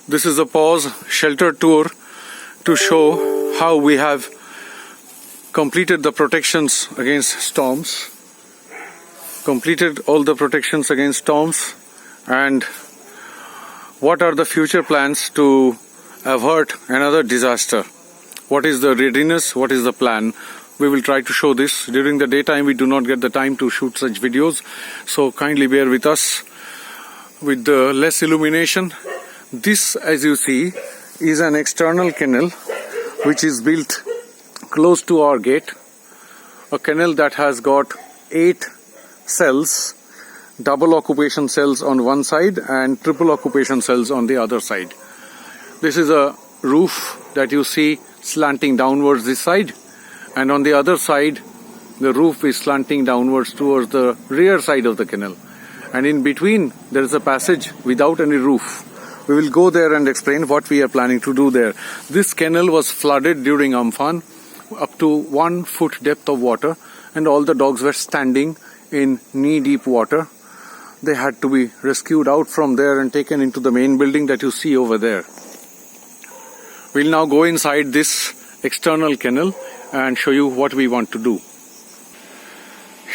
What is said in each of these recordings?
This is a PAWS shelter tour to show how we have completed the protections against storms, completed all the protections against storms, and what are the future plans to avert another disaster. What is the readiness? What is the plan? We will try to show this. During the daytime we do not get the time to shoot such videos, so kindly bear with us with the less illumination. This, as you see, is an external kennel which is built close to our gate. A kennel that has got 8 cells, double occupation cells on one side and triple occupation cells on the other side. This is a roof that you see slanting downwards this side, and on the other side the roof is slanting downwards towards the rear side of the kennel, and in between there is a passage without any roof. We will go there and explain what we are planning to do there. This kennel was flooded during Amphan up to 1 foot depth of water, and all the dogs were standing in knee-deep water. They had to be rescued out from there and taken into the main building that you see over there. We'll now go inside this external kennel and show you what we want to do.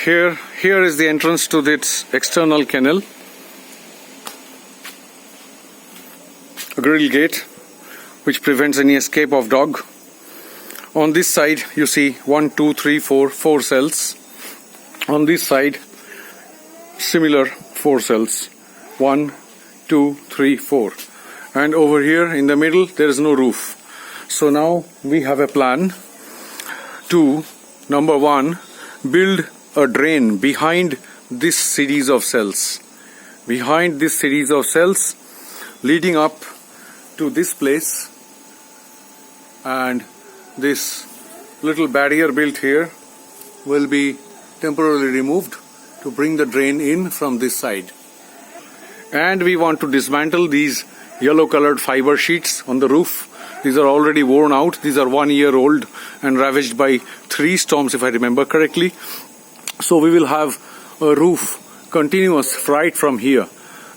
Here is the entrance to this external kennel. A grill gate which prevents any escape of dog. On this side you see 1, 2, 3, 4 cells. On this side similar 4 cells. 1, 2, 3, 4. And over here in the middle there is no roof. So now we have a plan to, number 1, build a drain behind this series of cells. Behind this series of cells leading up to this place, and this little barrier built here will be temporarily removed to bring the drain in from this side. And we want to dismantle these yellow colored fiber sheets on the roof. These are already worn out. These are 1 year old and ravaged by 3 storms, if I remember correctly. So we will have a roof continuous right from here.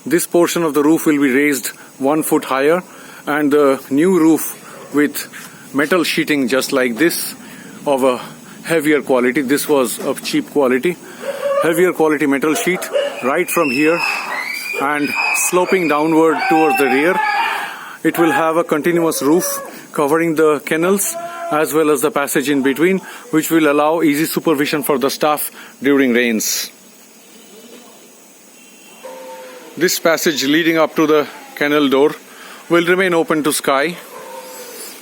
This portion of the roof will be raised 1 foot higher, and the new roof with metal sheeting just like this of a heavier quality. This was of cheap quality. Heavier quality metal sheet right from here and sloping downward towards the rear. It will have a continuous roof covering the kennels as well as the passage in between, which will allow easy supervision for the staff during rains. This passage leading up to the kennel door will remain open to sky.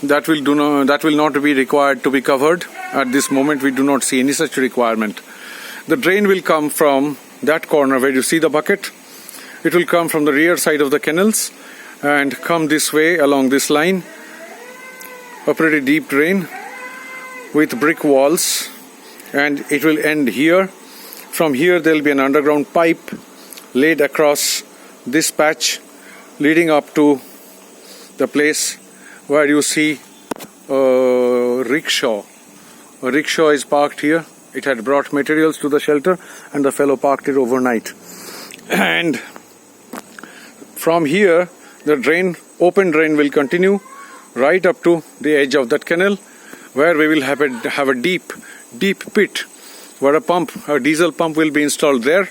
That will not be required to be covered. At this moment we do not see any such requirement. The drain will come from that corner where you see the bucket. It will come from the rear side of the kennels and come this way along this line. A pretty deep drain with brick walls, and it will end here. From here there will be an underground pipe laid across this patch leading up to the place where you see a rickshaw. A rickshaw is parked here. It had brought materials to the shelter and the fellow parked it overnight. And from here the open drain will continue right up to the edge of that kennel, where we will have a deep pit where a diesel pump will be installed there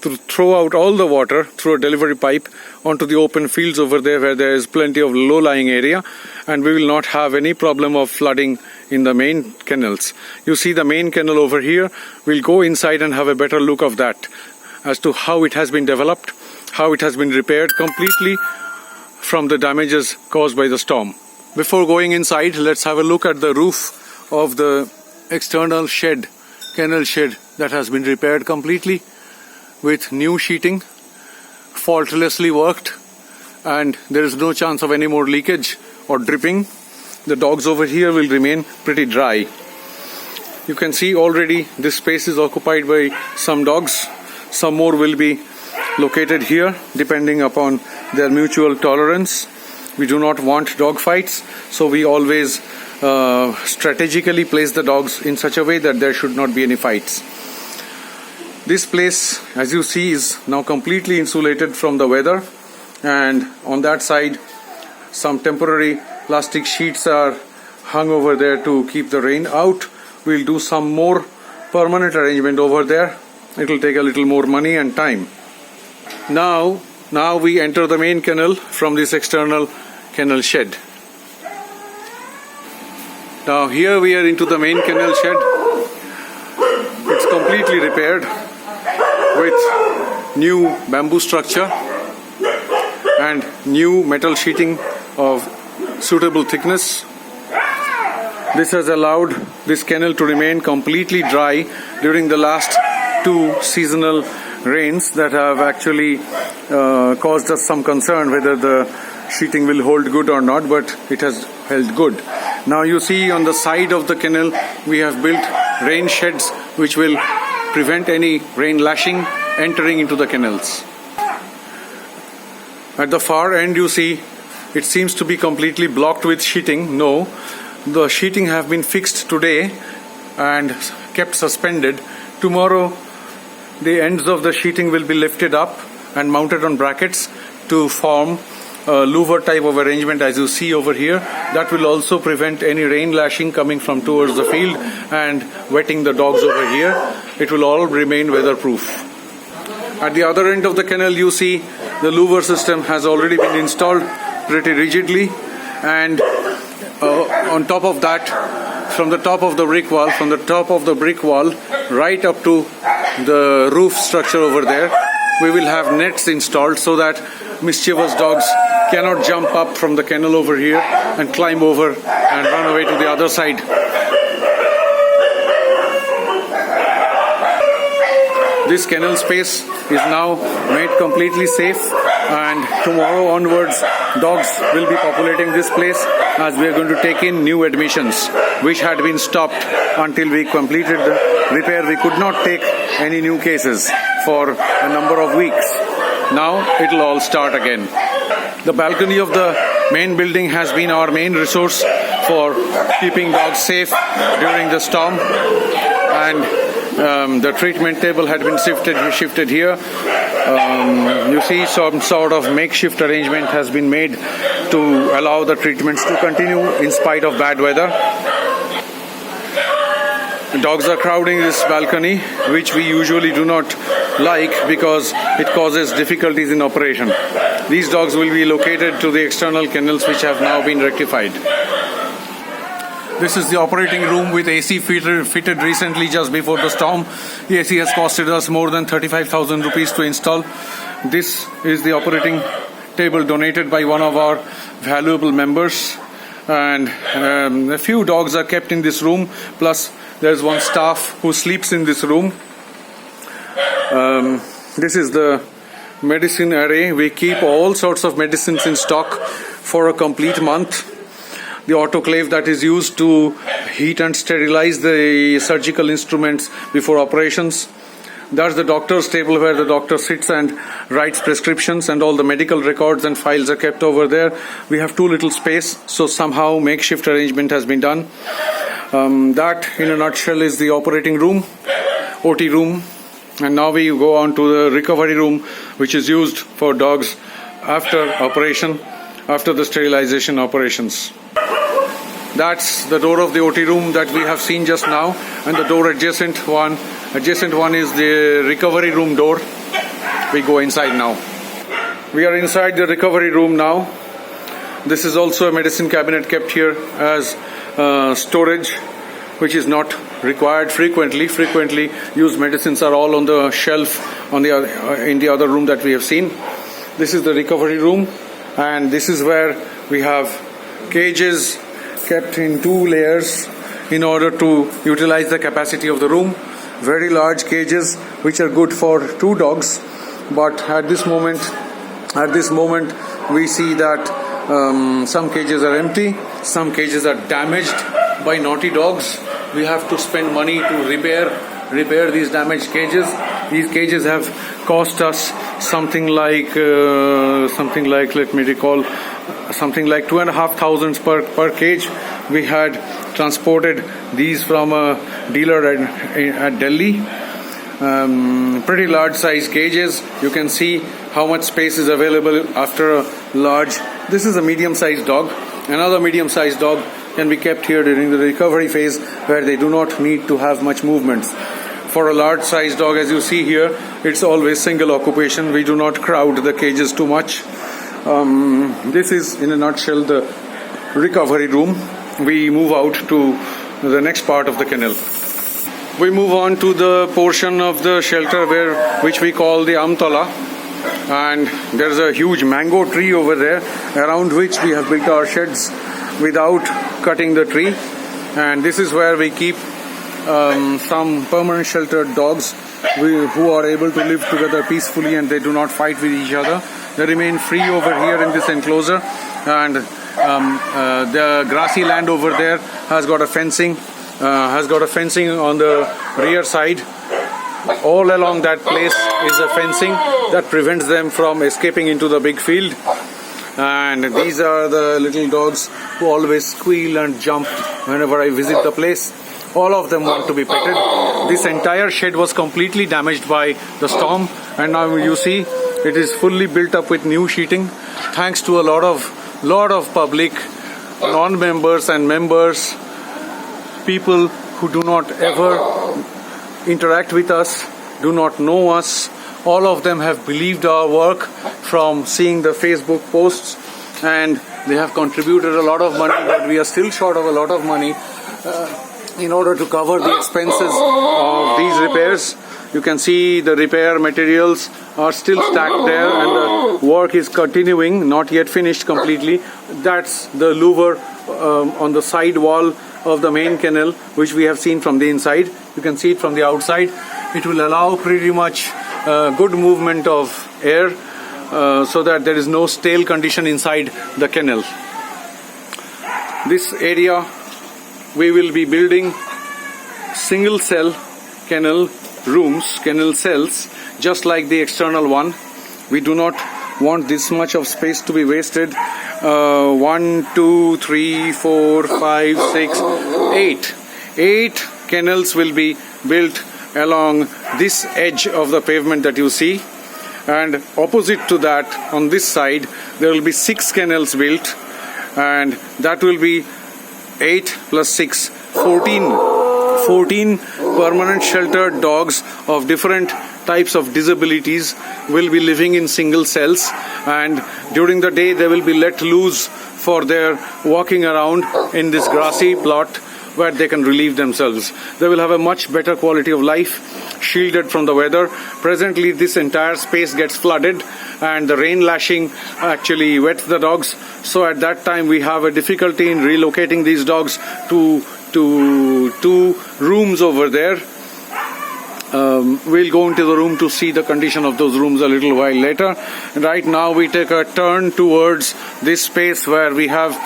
to throw out all the water through a delivery pipe onto the open fields over there where there is plenty of low-lying area, and we will not have any problem of flooding in the main kennels. You see the main kennel over here. We'll go inside and have a better look of that as to how it has been developed, how it has been repaired completely from the damages caused by the storm. Before going inside, let's have a look at the roof of the external shed, kennel shed, that has been repaired completely with new sheeting, faultlessly worked, and there is no chance of any more leakage or dripping. The dogs over here will remain pretty dry. You can see already this space is occupied by some dogs. Some more will be located here depending upon their mutual tolerance. We do not want dog fights, so we always strategically place the dogs in such a way that there should not be any fights. This place, as you see, is now completely insulated from the weather, and on that side some temporary plastic sheets are hung over there to keep the rain out. We'll do some more permanent arrangement over there. It will take a little more money and time. Now we enter the main kennel from this external kennel shed. Now here we are into the main kennel shed. It's completely repaired with new bamboo structure and new metal sheeting of suitable thickness. This has allowed this kennel to remain completely dry during the last 2 seasonal rains that have actually caused us some concern whether the sheeting will hold good or not, but it has held good. Now you see on the side of the kennel we have built rain sheds which will prevent any rain lashing entering into the kennels. At the far end you see it seems to be completely blocked with sheeting. No, the sheeting have been fixed today and kept suspended. Tomorrow the ends of the sheeting will be lifted up and mounted on brackets to form a louver type of arrangement as you see over here. That will also prevent any rain lashing coming from towards the field and wetting the dogs over here. It will all remain weatherproof. At the other end of the kennel you see the louver system has already been installed pretty rigidly, and on top of that, from the top of the brick wall right up to the roof structure over there, we will have nets installed so that mischievous dogs cannot jump up from the kennel over here and climb over and run away to the other side. This kennel space is now made completely safe, and tomorrow onwards dogs will be populating this place as we are going to take in new admissions which had been stopped until we completed the repair. We could not take any new cases for a number of weeks. Now it will all start again. The balcony of the main building has been our main resource for keeping dogs safe during the storm, and the treatment table had been shifted here. You see some sort of makeshift arrangement has been made to allow the treatments to continue in spite of bad weather. Dogs are crowding this balcony, which we usually do not like because it causes difficulties in operation. These dogs will be located to the external kennels which have now been rectified. This is the operating room with AC fitted recently just before the storm. The AC has costed us more than 35,000 rupees to install. This is the operating table donated by one of our valuable members, and a few dogs are kept in this room, plus there's one staff who sleeps in this room. This is the medicine array. We keep all sorts of medicines in stock for a complete month. The autoclave that is used to heat and sterilize the surgical instruments before operations. That's the doctor's table where the doctor sits and writes prescriptions, and all the medical records and files are kept over there. We have too little space, so somehow makeshift arrangement has been done. That in a nutshell is the operating room, OT room. And now we go on to the recovery room, which is used for dogs after operation, after the sterilization operations. That's the door of the OT room that we have seen just now, and the door adjacent one is the recovery room door. We go inside now. We are inside the recovery room now. This is also a medicine cabinet kept here as storage, which is not required frequently. Frequently used medicines are all on the shelf in the other room that we have seen. This is the recovery room, and this is where we have cages kept in 2 layers in order to utilize the capacity of the room. Very large cages which are good for 2 dogs, but at this moment we see that some cages are empty, some cages are damaged by naughty dogs. We have to spend money to repair these damaged cages. These cages have cost us something like let me recall, something like 2,500 per cage. We had transported these from a dealer at Delhi. Pretty large size cages. You can see how much space is available after a large This is a medium-sized dog. Another medium-sized dog can be kept here during the recovery phase, where they do not need to have much movements. For a large-sized dog, as you see here, it's always single occupation. We do not crowd the cages too much. This is, in a nutshell, the recovery room. We move out to the next part of the kennel. We move on to the portion of the shelter which we call the Amtala. And there's a huge mango tree over there, around which we have built our sheds without cutting the tree. And this is where we keep some permanent sheltered dogs who are able to live together peacefully, and they do not fight with each other. They remain free over here in this enclosure, and the grassy land over there has got a fencing on the rear side. All along that place is a fencing that prevents them from escaping into the big field. And these are the little dogs who always squeal and jump whenever I visit the place. All of them want to be petted. This entire shed was completely damaged by the storm, and now you see it is fully built up with new sheeting, thanks to a lot of public, non-members and members, people who do not ever interact with us, do not know us. All of them have believed our work from seeing the Facebook posts, and they have contributed a lot of money, but we are still short of a lot of money in order to cover the expenses of these repairs. You can see the repair materials are still stacked there, and the work is continuing, not yet finished completely. That's the louver on the side wall of the main kennel, which we have seen from the inside. You can see it from the outside. It will allow pretty much good movement of air, so that there is no stale condition inside the kennel. This area we will be building single cell kennel rooms, kennel cells, just like the external one. We do not want this much of space to be wasted. 1, 2, 3, 4, 5, 6, 8. 8 kennels will be built along this edge of the pavement that you see, and opposite to that, on this side, there will be 6 kennels built, and that will be 8 plus 6, 14 permanent sheltered dogs of different types of disabilities will be living in single cells, and during the day they will be let loose for their walking around in this grassy plot where they can relieve themselves. They will have a much better quality of life, shielded from the weather. Presently this entire space gets flooded, and the rain lashing actually wets the dogs, so at that time we have a difficulty in relocating these dogs to 2 rooms over there. We'll go into the room to see the condition of those rooms a little while later. Right now we take a turn towards this space where we have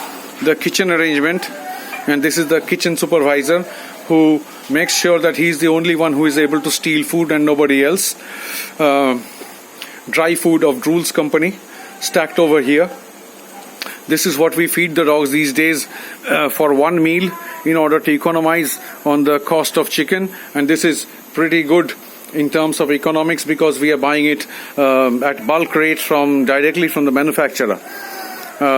the kitchen arrangement, and this is the kitchen supervisor who makes sure that he's the only one who is able to steal food and nobody else. Dry food of Drool's company stacked over here. This is what we feed the dogs these days for one meal, in order to economize on the cost of chicken, and this is pretty good in terms of economics because we are buying it at bulk rate directly from the manufacturer.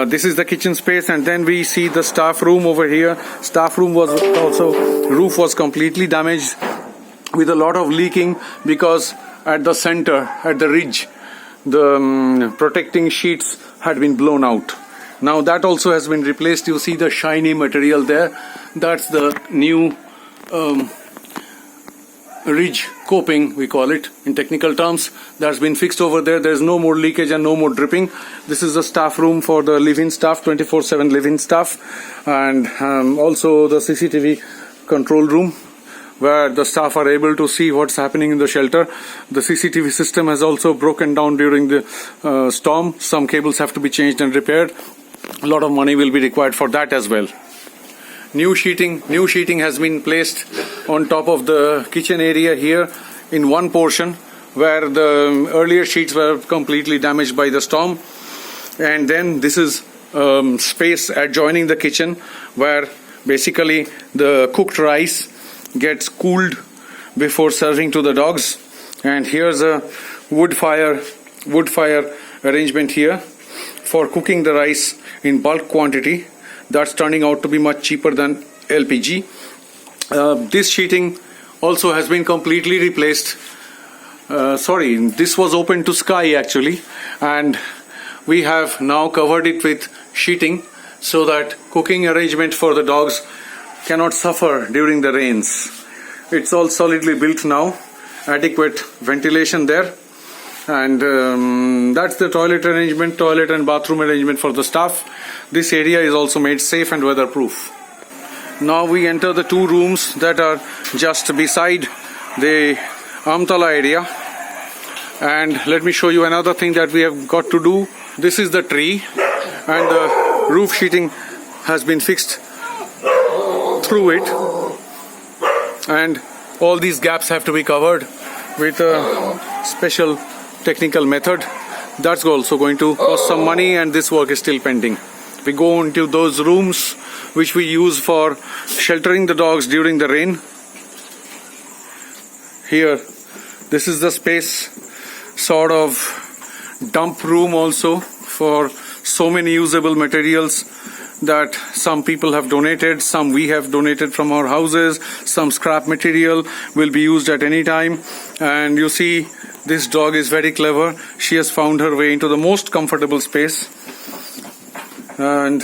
This is the kitchen space, and then we see the staff room over here. Staff room roof was completely damaged with a lot of leaking, because at the center, at the ridge, the protecting sheets had been blown out. Now that also has been replaced. You see the shiny material there. That's the new ridge coping, we call it in technical terms. That's been fixed over there. There's no more leakage and no more dripping. This is the staff room for the live-in staff, 24/7 live-in staff, and also the CCTV control room, where the staff are able to see what's happening in the shelter. The CCTV system has also broken down during the storm. Some cables have to be changed and repaired. A lot of money will be required for that as well. New sheeting has been placed on top of the kitchen area here in one portion, where the earlier sheets were completely damaged by the storm. And then this is space adjoining the kitchen, where basically the cooked rice gets cooled before serving to the dogs. And here's a wood fire arrangement here for cooking the rice in bulk quantity. That's turning out to be much cheaper than LPG. This sheeting also has been completely replaced. This was open to sky actually, and we have now covered it with sheeting so that cooking arrangement for the dogs cannot suffer during the rains. It's all solidly built now, adequate ventilation there, and that's the toilet and bathroom arrangement for the staff. This area is also made safe and weatherproof. Now we enter the two rooms that are just beside the Amtala area, and let me show you another thing that we have got to do. This is the tree, and the roof sheeting has been fixed through it, and all these gaps have to be covered with a special technical method. That's also going to cost some money, and this work is still pending. We go into those rooms which we use for sheltering the dogs during the rain. Here, this is the space, sort of dump room also, for so many usable materials that some people have donated, some we have donated from our houses, some scrap material will be used at any time. And you see, this dog is very clever. She has found her way into the most comfortable space, and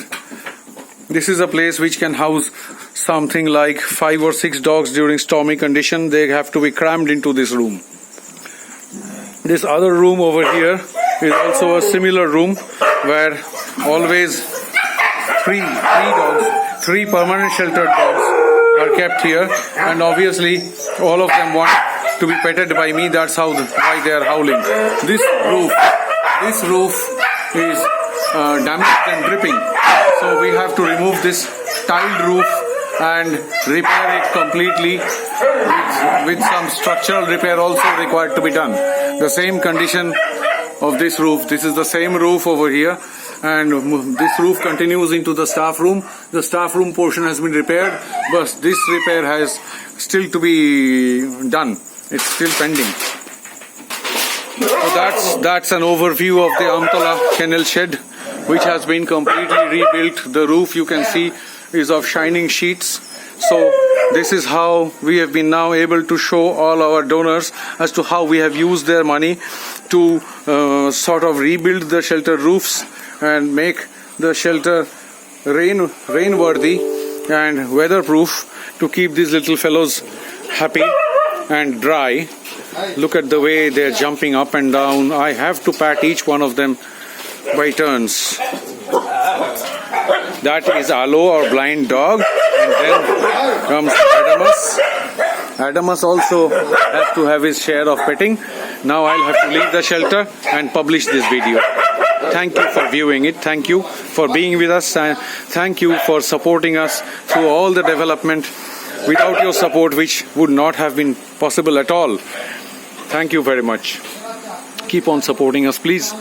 this is a place which can house something like 5 or 6 dogs during stormy condition. They have to be crammed into this room. This other room over here is also a similar room where always three permanent sheltered dogs are kept here, and obviously all of them want to be petted by me. That's why they are howling. This roof is damaged and dripping, so we have to remove this tiled roof and repair it completely with some structural repair also required to be done. The same condition of this roof. This is the same roof over here, and this roof continues into the staff room. The staff room portion has been repaired, but this repair has still to be done. It's still pending. So that's an overview of the Amtala kennel shed, which has been completely rebuilt. The roof, you can see, is of shining sheets. So this is how we have been now able to show all our donors as to how we have used their money to sort of rebuild the shelter roofs and make the shelter rainworthy and weatherproof to keep these little fellows happy and dry. Look at the way they're jumping up and down. I have to pat each one of them by turns. That is Alo, our blind dog, and then comes Adamus. Adamus also has to have his share of petting. Now I'll have to leave the shelter and publish this video. Thank you for viewing it. Thank you for being with us, and thank you for supporting us through all the development. Without your support, which would not have been possible at all. Thank you very much. Keep on supporting us, please.